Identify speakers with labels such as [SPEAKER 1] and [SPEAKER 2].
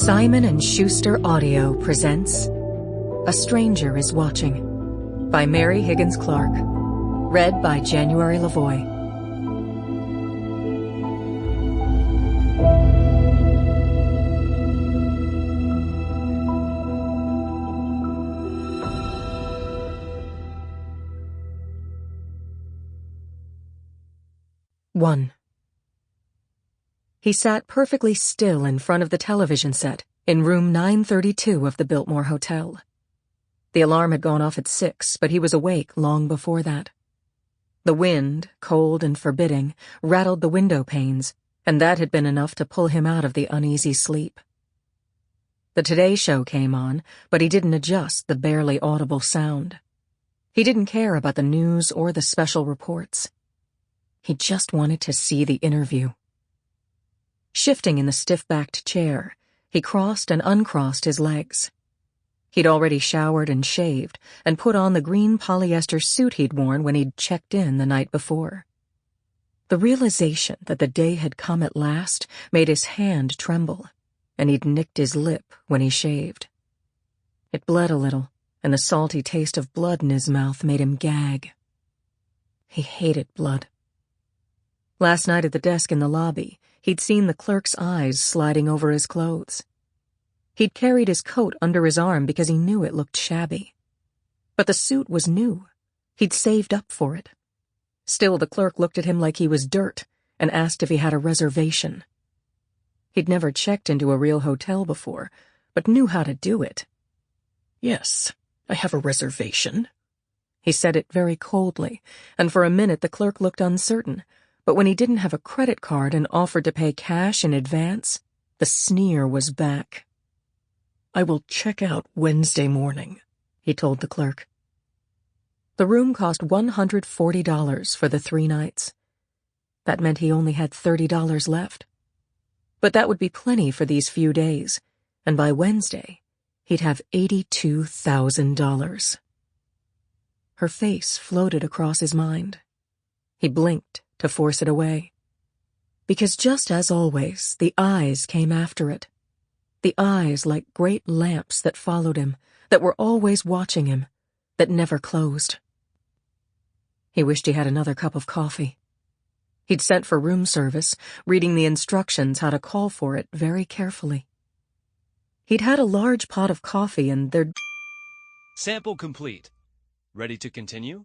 [SPEAKER 1] Simon & Schuster Audio presents A Stranger is Watching by Mary Higgins Clark. Read by January Lavoy. One. He sat perfectly still in front of the television set in room 932 of the Biltmore Hotel. The alarm had gone off at 6, but he was awake long before that. The wind, cold and forbidding, rattled the window panes, and that had been enough to pull him out of the uneasy sleep. The Today Show came on, but he didn't adjust the barely audible sound. He didn't care about the news or the special reports. He just wanted to see the interview. Shifting in the stiff-backed chair, he crossed and uncrossed his legs. He'd already showered and shaved and put on the green polyester suit he'd worn when he'd checked in the night before. The realization that the day had come at last made his hand tremble, and he'd nicked his lip when he shaved. It bled a little, and the salty taste of blood in his mouth made him gag. He hated blood. Last night at the desk in the lobby, he'd seen the clerk's eyes sliding over his clothes. He'd carried his coat under his arm because he knew it looked shabby. But the suit was new. He'd saved up for it. Still, the clerk looked at him like he was dirt and asked if he had a reservation. He'd never checked into a real hotel before, but knew how to do it. "Yes, I have a reservation." He said it very coldly, and for a minute the clerk looked uncertain. But when he didn't have a credit card and offered to pay cash in advance, the sneer was back. "I will check out Wednesday morning," he told the clerk. The room cost $140 for the 3 nights. That meant he only had $30 left. But that would be plenty for these few days, and by Wednesday, he'd have $82,000. Her face floated across his mind. He blinked to force it away. Because just as always, the eyes came after it. The eyes like great lamps that followed him, that were always watching him, that never closed. He wished he had another cup of coffee. He'd sent for room service, reading the instructions how to call for it very carefully. He'd had a large pot of coffee and there'd...
[SPEAKER 2] Sample complete. Ready to continue?